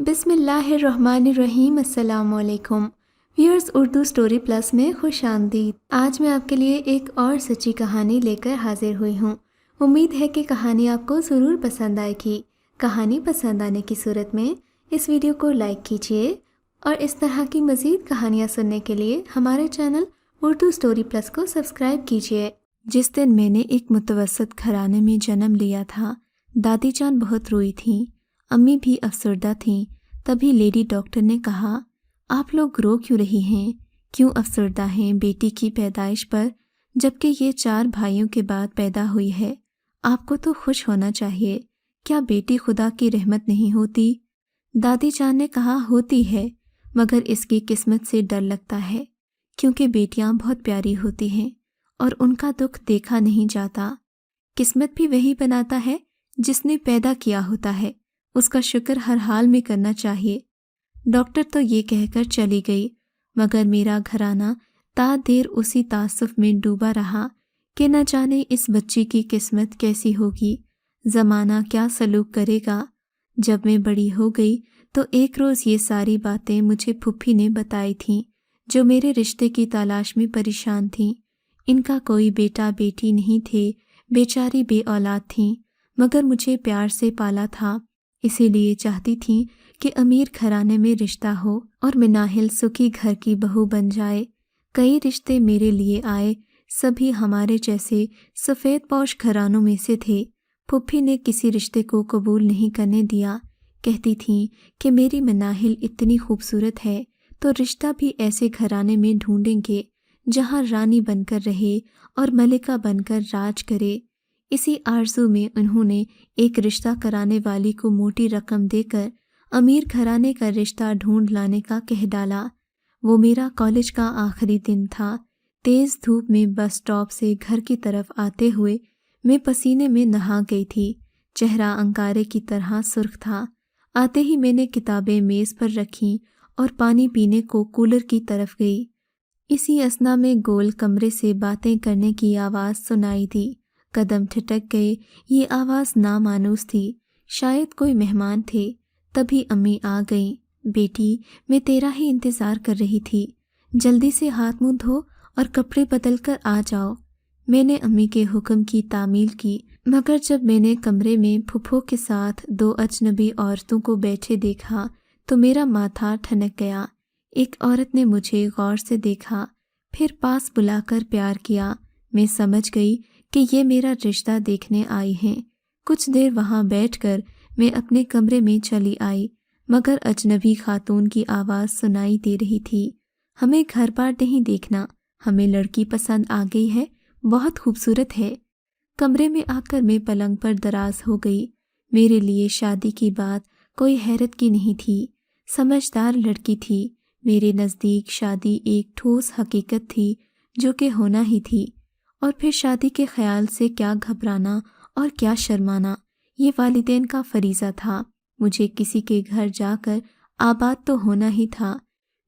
بسم اللہ الرحمن الرحیم۔ السلام علیکم ویورز، اردو سٹوری پلس میں خوش آمدید۔ آج میں آپ کے لیے ایک اور سچی کہانی لے کر حاضر ہوئی ہوں۔ امید ہے کہ کہانی آپ کو ضرور پسند آئے گی۔ کہانی پسند آنے کی صورت میں اس ویڈیو کو لائک کیجیے اور اس طرح کی مزید کہانیاں سننے کے لیے ہمارے چینل اردو سٹوری پلس کو سبسکرائب کیجیے۔ جس دن میں نے ایک متوسط گھرانے میں جنم لیا تھا، دادی جان بہت روئی تھیں، امی بھی افسردہ تھیں۔ تبھی لیڈی ڈاکٹر نے کہا، آپ لوگ رو کیوں رہی ہیں؟ کیوں افسردہ ہیں بیٹی کی پیدائش پر، جبکہ یہ 4 بھائیوں کے بعد پیدا ہوئی ہے؟ آپ کو تو خوش ہونا چاہیے۔ کیا بیٹی خدا کی رحمت نہیں ہوتی؟ دادی جان نے کہا، ہوتی ہے، مگر اس کی قسمت سے ڈر لگتا ہے، کیونکہ بیٹیاں بہت پیاری ہوتی ہیں اور ان کا دکھ دیکھا نہیں جاتا۔ قسمت بھی وہی بناتا ہے جس نے پیدا کیا ہوتا ہے، اس کا شکر ہر حال میں کرنا چاہیے۔ ڈاکٹر تو یہ کہہ کر چلی گئی، مگر میرا گھرانہ تا دیر اسی تعصف میں ڈوبا رہا کہ نہ جانے اس بچی کی قسمت کیسی ہوگی، زمانہ کیا سلوک کرے گا۔ جب میں بڑی ہو گئی تو ایک روز یہ ساری باتیں مجھے پھپھی نے بتائی تھیں، جو میرے رشتے کی تلاش میں پریشان تھیں۔ ان کا کوئی بیٹا بیٹی نہیں تھے، بیچاری بے اولاد تھیں، مگر مجھے پیار سے پالا تھا، اسی لیے چاہتی تھیں کہ امیر گھرانے میں رشتہ ہو اور مناہل سکھی گھر کی بہو بن جائے۔ کئی رشتے میرے لیے آئے، سبھی ہمارے جیسے سفید پوش گھرانوں میں سے تھے۔ پھپھی نے کسی رشتے کو قبول نہیں کرنے دیا، کہتی تھیں کہ میری مناہل اتنی خوبصورت ہے تو رشتہ بھی ایسے گھرانے میں ڈھونڈیں گے جہاں رانی بن کر رہے اور ملکہ بن کر راج کرے۔ اسی آرزو میں انہوں نے ایک رشتہ کرانے والی کو موٹی رقم دے کر امیر گھرانے کا رشتہ ڈھونڈ لانے کا کہہ ڈالا۔ وہ میرا کالج کا آخری دن تھا۔ تیز دھوپ میں بس اسٹاپ سے گھر کی طرف آتے ہوئے میں پسینے میں نہا گئی تھی، چہرہ انگارے کی طرح سرخ تھا۔ آتے ہی میں نے کتابیں میز پر رکھیں اور پانی پینے کو کولر کی طرف گئی۔ اسی اثنا میں گول کمرے سے باتیں کرنے کی آواز سنائی دی۔ قدم ٹھٹک گئے، یہ آواز نامانوس تھی، شاید کوئی مہمان تھے۔ تبھی امی آ گئیں۔ بیٹی، میں تیرا ہی انتظار کر رہی تھی، جلدی سے ہاتھ منہ دھو اور کپڑے بدل کر آ جاؤ۔ میں نے امی کے حکم کی تعمیل کی، مگر جب میں نے کمرے میں پھپھو کے ساتھ 2 اجنبی عورتوں کو بیٹھے دیکھا تو میرا ماتھا ٹھنک گیا۔ ایک عورت نے مجھے غور سے دیکھا، پھر پاس بلا کر پیار کیا۔ میں سمجھ گئی کہ یہ میرا رشتہ دیکھنے آئی ہیں۔ کچھ دیر وہاں بیٹھ کر میں اپنے کمرے میں چلی آئی، مگر اجنبی خاتون کی آواز سنائی دے رہی تھی، ہمیں گھر بار نہیں دیکھنا، ہمیں لڑکی پسند آ گئی ہے، بہت خوبصورت ہے۔ کمرے میں آ کر میں پلنگ پر دراز ہو گئی۔ میرے لیے شادی کی بات کوئی حیرت کی نہیں تھی، سمجھدار لڑکی تھی۔ میرے نزدیک شادی ایک ٹھوس حقیقت تھی جو کہ ہونا ہی تھی، اور پھر شادی کے خیال سے کیا گھبرانا اور کیا شرمانا، یہ والدین کا فریضہ تھا۔ مجھے کسی کے گھر جا کر آباد تو ہونا ہی تھا۔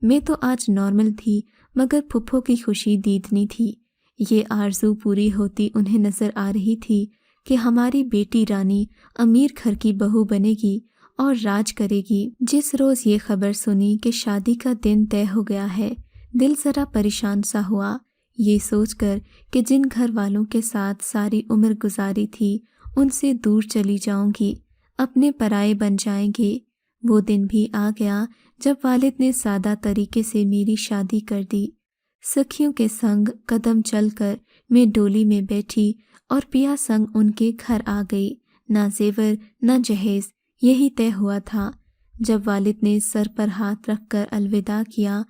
میں تو آج نارمل تھی، مگر پھپھو کی خوشی دیدنی تھی۔ یہ آرزو پوری ہوتی انہیں نظر آ رہی تھی کہ ہماری بیٹی رانی امیر گھر کی بہو بنے گی اور راج کرے گی۔ جس روز یہ خبر سنی کہ شادی کا دن طے ہو گیا ہے، دل ذرا پریشان سا ہوا، یہ سوچ کر کہ جن گھر والوں کے ساتھ ساری عمر گزاری تھی ان سے دور چلی جاؤں گی، اپنے پرائے بن جائیں گے۔ وہ دن بھی آ گیا جب والد نے سادہ طریقے سے میری شادی کر دی۔ سکھیوں کے سنگ قدم چل کر میں ڈولی میں بیٹھی اور پیا سنگ ان کے گھر آ گئی۔ نہ زیور نہ جہیز، یہی طے ہوا تھا۔ جب والد نے سر پر ہاتھ رکھ کر الوداع کیا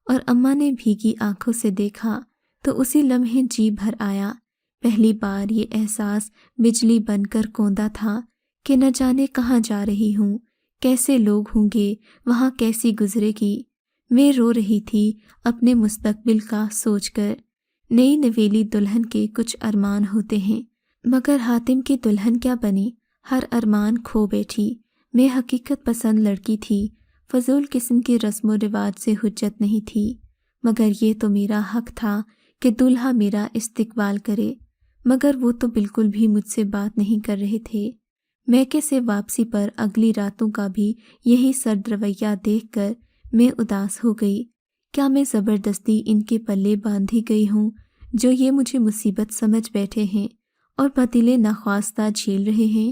اور اماں نے بھیگی آنکھوں سے دیکھا تو اسی لمحے جی بھر آیا۔ پہلی بار یہ احساس بجلی بن کر کوندا تھا کہ نہ جانے کہاں جا رہی ہوں، کیسے لوگ ہوں گے، وہاں کیسی گزرے گی۔ میں رو رہی تھی اپنے مستقبل کا سوچ کر۔ نئی نویلی دلہن کے کچھ ارمان ہوتے ہیں، مگر حاتم کی دلہن کیا بنی، ہر ارمان کھو بیٹھی۔ میں حقیقت پسند لڑکی تھی، فضول قسم کی رسم و رواج سے حجت نہیں تھی، مگر یہ تو میرا حق تھا کہ دولہا میرا استقبال کرے، مگر وہ تو بالکل بھی مجھ سے بات نہیں کر رہے تھے۔ میکے سے واپسی پر اگلی راتوں کا بھی یہی سرد رویہ دیکھ کر میں اداس ہو گئی۔ کیا میں زبردستی ان کے پلے باندھی گئی ہوں جو یہ مجھے مصیبت سمجھ بیٹھے ہیں اور بدلے ناخواستہ جھیل رہے ہیں؟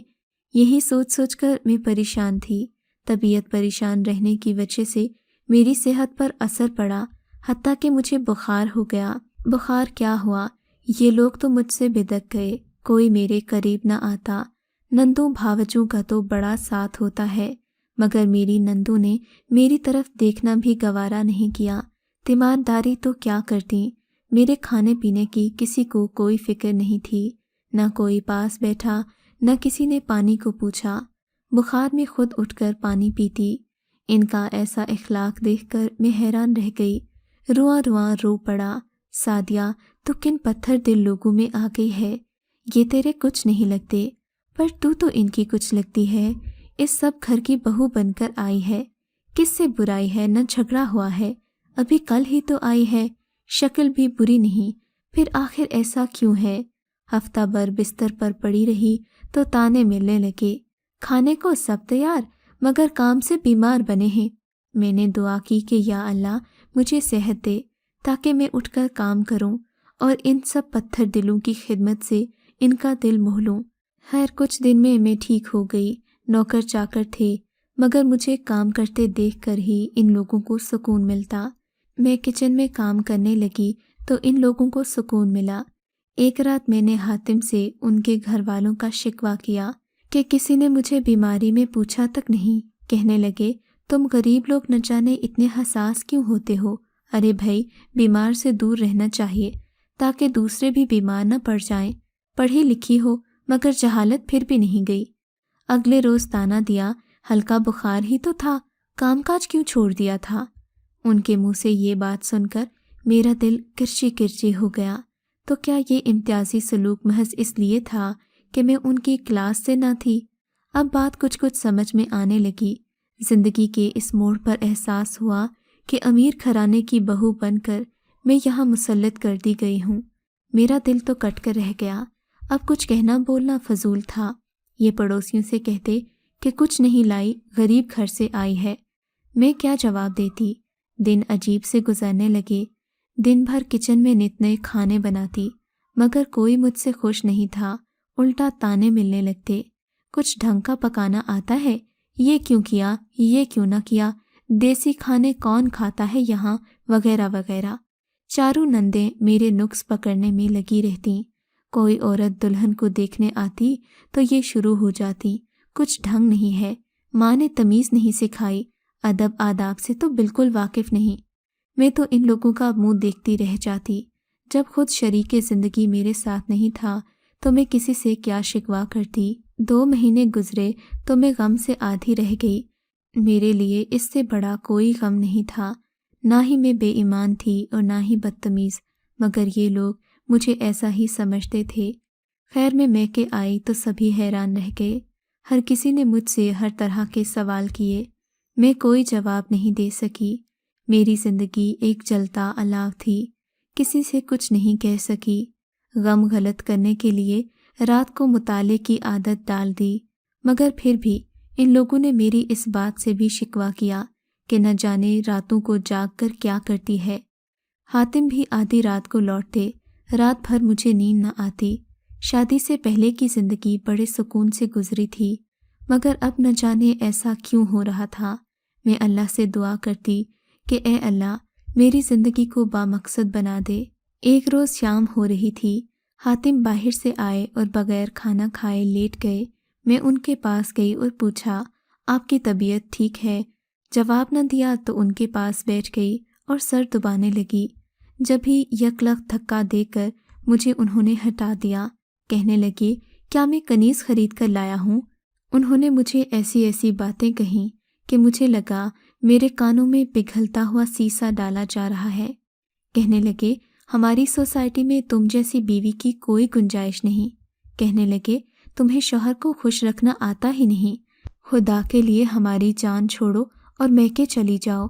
یہی سوچ سوچ کر میں پریشان تھی۔ طبیعت پریشان رہنے کی وجہ سے میری صحت پر اثر پڑا، حتیٰ کہ مجھے بخار ہو گیا۔ بخار کیا ہوا، یہ لوگ تو مجھ سے بھدک گئے، کوئی میرے قریب نہ آتا۔ نندوں بھاوجوں کا تو بڑا ساتھ ہوتا ہے، مگر میری نندوں نے میری طرف دیکھنا بھی گوارا نہیں کیا۔ تیمارداری تو کیا کرتی، میرے کھانے پینے کی کسی کو کوئی فکر نہیں تھی، نہ کوئی پاس بیٹھا، نہ کسی نے پانی کو پوچھا۔ بخار میں خود اٹھ کر پانی پیتی۔ ان کا ایسا اخلاق دیکھ کر میں حیران رہ گئی، رواں رواں رو پڑا۔ سعدیہ، تو کن پتھر دل لوگوں میں آ گئی ہے، یہ تیرے کچھ نہیں لگتے، پر تو ان کی کچھ لگتی ہے۔ اس سب گھر کی بہو بن کر آئی ہے، کس سے برائی ہے، نہ جھگڑا ہوا ہے، ابھی کل ہی تو آئی ہے، شکل بھی بری نہیں، پھر آخر ایسا کیوں ہے؟ ہفتہ بھر بستر پر پڑی رہی تو تانے ملنے لگے، کھانے کو سب تیار مگر کام سے بیمار بنے ہیں۔ میں نے دعا کی کہ یا اللہ مجھے صحت دے تاکہ میں اٹھ کر کام کروں اور ان سب پتھر دلوں کی خدمت سے ان کا دل موہ لوں۔ خیر کچھ دن میں ٹھیک ہو گئی۔ نوکر چاکر تھے، مگر مجھے کام کرتے دیکھ کر ہی ان لوگوں کو سکون ملتا۔ میں کچن میں کام کرنے لگی تو ان لوگوں کو سکون ملا۔ ایک رات میں نے حاتم سے ان کے گھر والوں کا شکوہ کیا کہ کسی نے مجھے بیماری میں پوچھا تک نہیں۔ کہنے لگے تم غریب لوگ نہ جانے اتنے حساس کیوں ہوتے ہو؟ ارے بھائی، بیمار سے دور رہنا چاہیے تاکہ دوسرے بھی بیمار نہ پڑ جائیں۔ پڑھی لکھی ہو مگر جہالت پھر بھی نہیں گئی۔ اگلے روز طعنہ دیا، ہلکا بخار ہی تو تھا، کام کاج کیوں چھوڑ دیا تھا؟ ان کے منہ سے یہ بات سن کر میرا دل کرچی کرچی ہو گیا۔ تو کیا یہ امتیازی سلوک محض اس لیے تھا کہ میں ان کی کلاس سے نہ تھی؟ اب بات کچھ سمجھ میں آنے لگی۔ زندگی کے اس موڑ پر احساس ہوا کہ امیر گھرانے کی بہو بن کر میں یہاں مسلط کر دی گئی ہوں۔ میرا دل تو کٹ کر رہ گیا۔ اب کچھ کہنا بولنا فضول تھا۔ یہ پڑوسیوں سے کہتے کہ کچھ نہیں لائی، غریب گھر سے آئی ہے، میں کیا جواب دیتی؟ دن عجیب سے گزرنے لگے۔ دن بھر کچن میں نت نئے کھانے بناتی، مگر کوئی مجھ سے خوش نہیں تھا، الٹا طعنے ملنے لگتے۔ کچھ ڈھنگ کا پکانا آتا ہے، یہ کیوں کیا، یہ کیوں نہ کیا، دیسی کھانے کون کھاتا ہے یہاں، وغیرہ وغیرہ۔ چاروں نندیں میرے نقص پکڑنے میں لگی رہتیں۔ کوئی عورت دلہن کو دیکھنے آتی تو یہ شروع ہو جاتی، کچھ ڈھنگ نہیں ہے، ماں نے تمیز نہیں سکھائی، ادب آداب سے تو بالکل واقف نہیں۔ میں تو ان لوگوں کا منہ دیکھتی رہ جاتی۔ جب خود شریک زندگی میرے ساتھ نہیں تھا تو میں کسی سے کیا شکوہ کرتی۔ 2 مہینے گزرے تو میں غم سے آدھی رہ گئی۔ میرے لیے اس سے بڑا کوئی غم نہیں تھا، نہ ہی میں بے ایمان تھی اور نہ ہی بدتمیز، مگر یہ لوگ مجھے ایسا ہی سمجھتے تھے۔ خیر میں میکے آئی تو سبھی حیران رہ گئے۔ ہر کسی نے مجھ سے ہر طرح کے سوال کیے، میں کوئی جواب نہیں دے سکی۔ میری زندگی ایک جلتا الاو تھی، کسی سے کچھ نہیں کہہ سکی۔ غم غلط کرنے کے لیے رات کو مطالعے کی عادت ڈال دی، مگر پھر بھی ان لوگوں نے میری اس بات سے بھی شکوہ کیا کہ نہ جانے راتوں کو جاگ کر کیا کرتی ہے۔ حاتم بھی آدھی رات کو لوٹتے، رات بھر مجھے نیند نہ آتی۔ شادی سے پہلے کی زندگی بڑے سکون سے گزری تھی، مگر اب نہ جانے ایسا کیوں ہو رہا تھا۔ میں اللہ سے دعا کرتی کہ اے اللہ میری زندگی کو بامقصد بنا دے۔ ایک روز شام ہو رہی تھی، حاتم باہر سے آئے اور بغیر کھانا کھائے لیٹ گئے۔ میں ان کے پاس گئی اور پوچھا آپ کی طبیعت ٹھیک ہے؟ جواب نہ دیا تو ان کے پاس بیٹھ گئی اور سر دبانے لگی۔ جب ہی یک لخت دھکا دے کر مجھے انہوں نے ہٹا دیا، کہنے لگے کیا میں کنیز خرید کر لایا ہوں؟ انہوں نے مجھے ایسی ایسی باتیں کہیں کہ مجھے لگا میرے کانوں میں پگھلتا ہوا سیسا ڈالا جا رہا ہے۔ کہنے لگے ہماری سوسائٹی میں تم جیسی بیوی کی کوئی گنجائش نہیں۔ کہنے لگے تمہیں شوہر کو خوش رکھنا آتا ہی نہیں، خدا کے لیے ہماری جان چھوڑو اور میکے چلی جاؤ۔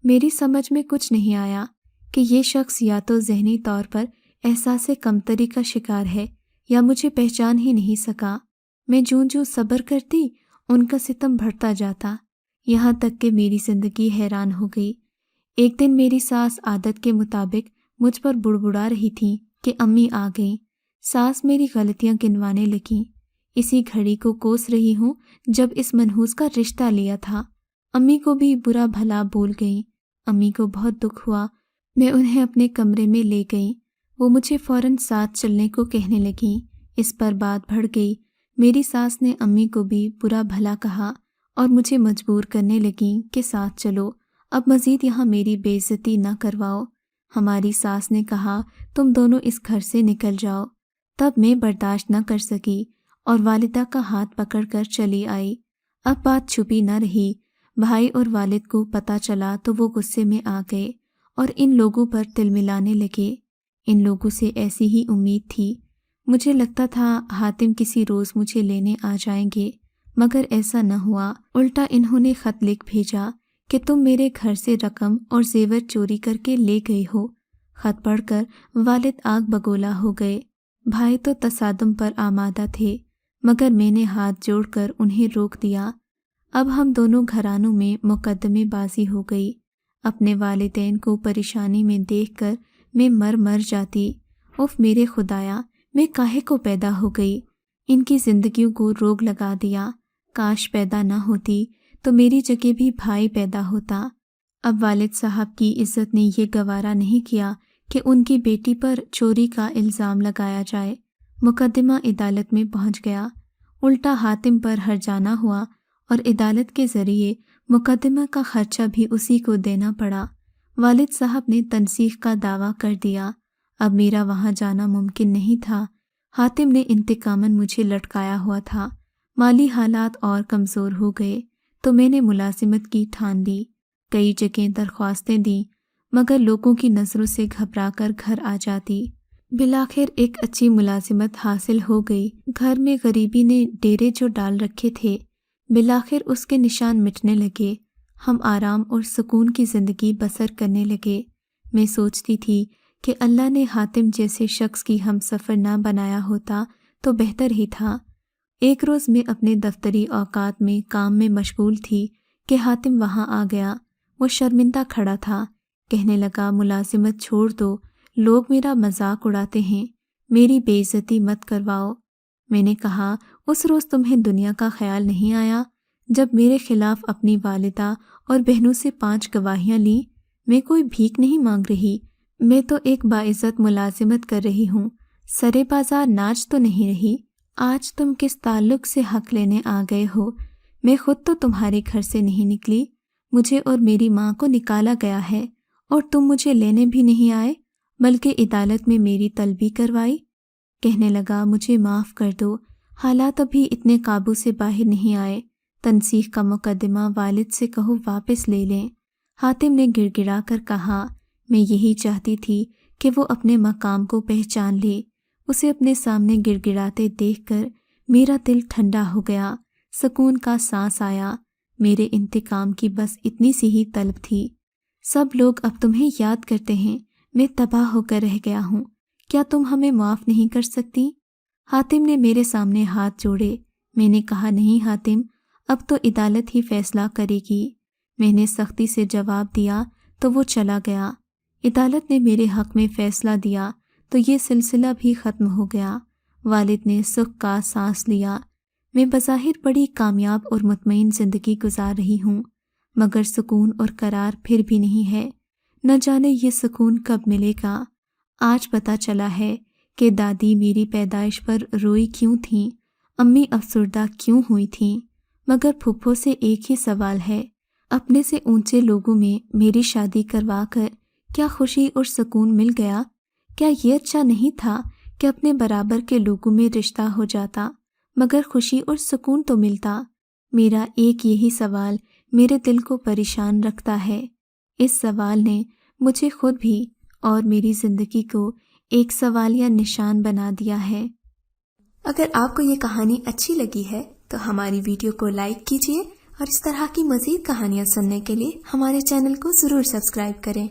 میری سمجھ میں کچھ نہیں آیا کہ یہ شخص یا تو ذہنی طور پر احساس کمتری کا شکار ہے یا مجھے پہچان ہی نہیں سکا۔ میں جوں صبر کرتی ان کا ستم بڑھتا جاتا، یہاں تک کہ میری زندگی حیران ہو گئی۔ ایک دن میری ساس عادت کے مطابق مجھ پر بڑبڑا رہی تھیں کہ امی آ گئیں۔ ساس میری غلطیاں گنوانے لگیں۔ اسی گھڑی کو کوس رہی ہوں جب اس منحوس کا رشتہ لیا تھا۔ امی کو بھی برا بھلا بول گئیں۔ امی کو بہت دکھ ہوا۔ میں انہیں اپنے کمرے میں لے گئی۔ وہ مجھے فوراً ساتھ چلنے کو کہنے لگیں۔ اس پر بات بڑھ گئی۔ میری ساس نے امی کو بھی برا بھلا کہا اور مجھے مجبور کرنے لگیں کہ ساتھ چلو، اب مزید یہاں میری بے عزتی نہ کرواؤ۔ ہماری ساس نے کہا تم دونوں اس گھر سے نکل جاؤ۔ تب میں برداشت نہ کر سکی اور والدہ کا ہاتھ پکڑ کر چلی آئی۔ اب بات چھپی نہ رہی۔ بھائی اور والد کو پتہ چلا تو وہ غصے میں آ گئے اور ان لوگوں پر تل ملانے لگے۔ ان لوگوں سے ایسی ہی امید تھی۔ مجھے لگتا تھا حاتم کسی روز مجھے لینے آ جائیں گے، مگر ایسا نہ ہوا۔ الٹا انہوں نے خط لکھ بھیجا کہ تم میرے گھر سے رقم اور زیور چوری کر کے لے گئے ہو۔ خط پڑھ کر والد آگ بگولا ہو گئے۔ بھائی تو تصادم پر آمادہ تھے، مگر میں نے ہاتھ جوڑ کر انہیں روک دیا۔ اب ہم دونوں گھرانوں میں مقدمے بازی ہو گئی۔ اپنے والدین کو پریشانی میں دیکھ کر میں مر جاتی۔ اف میرے خدایا، میں کاہے کو پیدا ہو گئی؟ ان کی زندگیوں کو روگ لگا دیا۔ کاش پیدا نہ ہوتی تو میری جگہ بھی بھائی پیدا ہوتا۔ اب والد صاحب کی عزت نے یہ گوارا نہیں کیا کہ ان کی بیٹی پر چوری کا الزام لگایا جائے۔ مقدمہ عدالت میں پہنچ گیا۔ الٹا حاتم پر ہرجانہ ہوا اور عدالت کے ذریعے مقدمہ کا خرچہ بھی اسی کو دینا پڑا۔ والد صاحب نے تنسیخ کا دعویٰ کر دیا۔ اب میرا وہاں جانا ممکن نہیں تھا۔ حاتم نے انتقاماً مجھے لٹکایا ہوا تھا۔ مالی حالات اور کمزور ہو گئے تو میں نے ملازمت کی ٹھان لی۔ کئی جگہیں درخواستیں دیں، مگر لوگوں کی نظروں سے گھبرا کر گھر آ جاتی۔ بالآخر ایک اچھی ملازمت حاصل ہو گئی۔ گھر میں غریبی نے ڈیرے جو ڈال رکھے تھے، بالآخر اس کے نشان مٹنے لگے۔ ہم آرام اور سکون کی زندگی بسر کرنے لگے۔ میں سوچتی تھی کہ اللہ نے حاتم جیسے شخص کی ہم سفر نہ بنایا ہوتا تو بہتر ہی تھا۔ ایک روز میں اپنے دفتری اوقات میں کام میں مشغول تھی کہ حاتم وہاں آ گیا۔ وہ شرمندہ کھڑا تھا۔ کہنے لگا ملازمت چھوڑ دو، لوگ میرا مذاق اڑاتے ہیں، میری بے عزتی مت کرواؤ۔ میں نے کہا اس روز تمہیں دنیا کا خیال نہیں آیا جب میرے خلاف اپنی والدہ اور بہنوں سے 5 گواہیاں لیں؟ میں کوئی بھیک نہیں مانگ رہی، میں تو ایک باعزت ملازمت کر رہی ہوں، سرے بازار ناچ تو نہیں رہی۔ آج تم کس تعلق سے حق لینے آ گئے ہو؟ میں خود تو تمہارے گھر سے نہیں نکلی، مجھے اور میری ماں کو نکالا گیا ہے، اور تم مجھے لینے بھی نہیں آئے بلکہ عدالت میں میری طلبی کروائی۔ کہنے لگا مجھے معاف کر دو، حالات ابھی اتنے قابو سے باہر نہیں آئے، تنسیخ کا مقدمہ والد سے کہو واپس لے لیں۔ حاتم نے گڑ گڑا کر کہا میں یہی چاہتی تھی کہ وہ اپنے مقام کو پہچان لے۔ اسے اپنے سامنے گڑ گڑاتے دیکھ کر میرا دل ٹھنڈا ہو گیا، سکون کا سانس آیا۔ میرے انتقام کی بس اتنی سی ہی طلب تھی۔ سب لوگ اب تمہیں یاد کرتے ہیں، میں تباہ ہو کر رہ گیا ہوں، کیا تم ہمیں معاف نہیں کر سکتی؟ حاتم نے میرے سامنے ہاتھ جوڑے۔ میں نے کہا نہیں حاتم، اب تو عدالت ہی فیصلہ کرے گی۔ میں نے سختی سے جواب دیا تو وہ چلا گیا۔ عدالت نے میرے حق میں فیصلہ دیا تو یہ سلسلہ بھی ختم ہو گیا۔ والد نے سکھ کا سانس لیا۔ میں بظاہر بڑی کامیاب اور مطمئن زندگی گزار رہی ہوں، مگر سکون اور قرار پھر بھی نہیں ہے۔ نہ جانے یہ سکون کب ملے گا۔ آج پتہ چلا ہے کہ دادی میری پیدائش پر روئی کیوں تھیں، امی افسردہ کیوں ہوئی تھیں، مگر پھپھو سے ایک ہی سوال ہے، اپنے سے اونچے لوگوں میں میری شادی کروا کر کیا خوشی اور سکون مل گیا؟ کیا یہ اچھا نہیں تھا کہ اپنے برابر کے لوگوں میں رشتہ ہو جاتا مگر خوشی اور سکون تو ملتا؟ میرا ایک یہی سوال میرے دل کو پریشان رکھتا ہے۔ اس سوال نے مجھے خود بھی اور میری زندگی کو ایک سوالیہ نشان بنا دیا ہے۔ اگر آپ کو یہ کہانی اچھی لگی ہے تو ہماری ویڈیو کو لائک کیجیے اور اس طرح کی مزید کہانیاں سننے کے لیے ہمارے چینل کو ضرور سبسکرائب کریں۔